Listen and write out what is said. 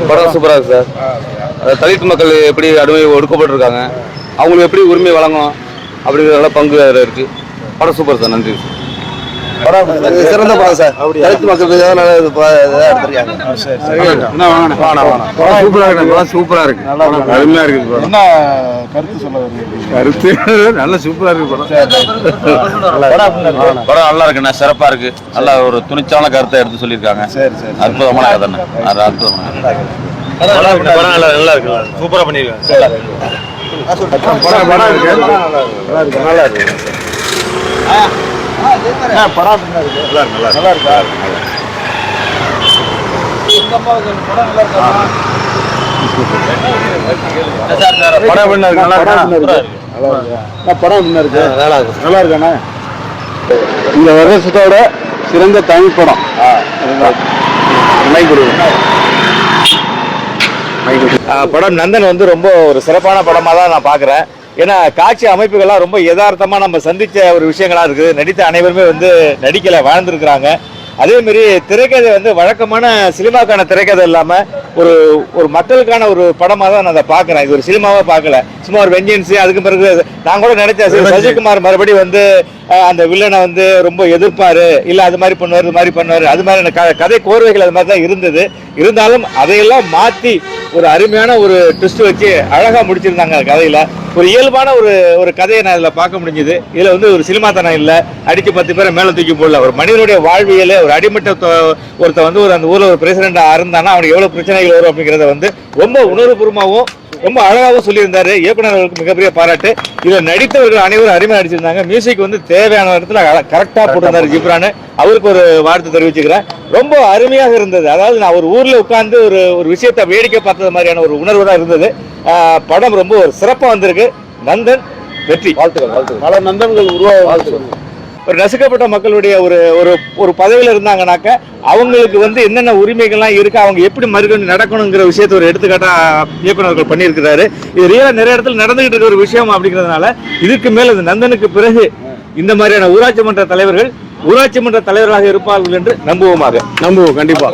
படம் சூப்பராக இருக்கு சார். தலித் மக்கள் எப்படி அடிமை ஒடுக்கப்பட்டிருக்காங்க, அவங்களுக்கு எப்படி உரிமை வழங்கணும் அப்படிங்கிறதுல பங்கு அதில் இருக்கு. படம் சூப்பர் சார். நன்றி. சிறந்த படம் சார். தலித் மக்களுக்கு சூப்பரா இருக்கு, அருமையா இருக்கு. என்ன கருத்து சொல்ல கருத்து நல்ல சூப்பரா இருக்கு படம் நல்லா இருக்குண்ணா, சிறப்பா இருக்கு. நல்லா ஒரு துணிச்சான கருத்தை எடுத்து சொல்லியிருக்காங்க. அற்புதமான கதை, அற்புதமான படம். நல்லா இருக்கு, சூப்பரா பண்ணிருக்காங்க. நல்லா இருக்கு. படம் நல்லா இருக்கா? இந்த வருஷத்தோட சிறந்த தமிழ் படம் படம் நந்தன் வந்து ரொம்ப ஒரு சிறப்பான படமா தான் நான் பாக்குறேன். ஏன்னா காட்சி அமைப்புகள்லாம் ரொம்ப யதார்த்தமா நம்ம சந்திச்ச ஒரு விஷயங்களா இருக்குது. நடித்த அனைவருமே வந்து நடிக்கல, வாழ்ந்துருக்கிறாங்க. அதே மாதிரி திரைக்கதை வந்து வழக்கமான சினிமாக்கான திரைக்கதை இல்லாம ஒரு ஒரு மக்களுக்கான ஒரு படமா தான் நான் அதை பாக்குறேன். இது ஒரு சினிமாவா பார்க்கல, சும்மா ஒரு வெஞ்சன்ஸ். அதுக்கு பிறகு நான் கூட நினைச்சேன் சசிகுமார் மறுபடியும் வந்து அந்த வில்லனை வந்து ரொம்ப எதிர்ப்பாரு, இல்ல அது மாதிரி பண்ணுவாரு, இது மாதிரி பண்ணுவாரு, அது மாதிரி கதை கோர்வைகள் அது மாதிரி தான் இருந்தது. இருந்தாலும் அதையெல்லாம் மாத்தி ஒரு அருமையான ஒரு ட்விஸ்ட் வச்சு அழகா முடிச்சிருந்தாங்க கதையில. ஒரு இயல்பான ஒரு கதையை நான் இதுல பார்க்க முடிஞ்சது. இதுல வந்து ஒரு சினிமாத்தனம் இல்லை, அடிச்சு 10 பேரை மேல தூக்கி போடல. ஒரு மனிதனுடைய வாழ்வியல், ஒரு அடிமட்ட ஒருத்த வந்து அந்த ஊர்ல ஒரு பிரசிடண்டா இருந்தானா அவனுக்கு எவ்வளவு பிரச்சனைகள் வரும் அப்படிங்கிறத வந்து ரொம்ப உணர்வுபூர்வமாகவும் ரொம்ப அழகாகவும் சொல்லியிருந்தாரு. இயக்குநர்களுக்கு மிகப்பெரிய பாராட்டு. இதில் நடித்தவர்கள் அனைவரும் அருமையாக நடிச்சிருந்தாங்க. மியூசிக் வந்து தேவையான இடத்துல கரெக்டாக போட்டிருந்தாரு ஜிப்ரான். அவருக்கு ஒரு வாழ்த்து தெரிவிச்சுக்கிறேன். ரொம்ப அருமையாக இருந்தது. அதாவது நான் ஒரு ஊரில் உட்கார்ந்து ஒரு விஷயத்தை வேடிக்கை பார்த்தது மாதிரியான ஒரு உணர்வு தான் இருந்தது. படம் ரொம்ப ஒரு சிறப்பாக வந்திருக்கு. நந்தன் வெற்றி. வாழ்த்துக்கள். பல நந்தன்கள் உருவாக வாழ்த்துக்கள். ஒரு நசுக்கப்பட்ட மக்களுடைய ஒரு பதவியில் இருந்தாங்கன்னாக்க அவங்களுக்கு வந்து என்னென்ன உரிமைகள்லாம் இருக்கு, அவங்க எப்படி மறுபடியும் நடக்கணுங்கிற விஷயத்த ஒரு எடுத்துக்காட்டா இயக்குநர்கள் பண்ணியிருக்கிறாரு. இது ரியலா நிறைய இடத்துல நடந்துகிட்டு இருக்கிற ஒரு விஷயம் அப்படிங்கிறதுனால இதுக்கு மேல இந்த நந்தனுக்கு பிறகு இந்த மாதிரியான ஊராட்சி மன்ற தலைவர்கள் ஊராட்சி மன்ற தலைவர்களாக இருப்பார்கள் என்று நம்புவோம். கண்டிப்பா.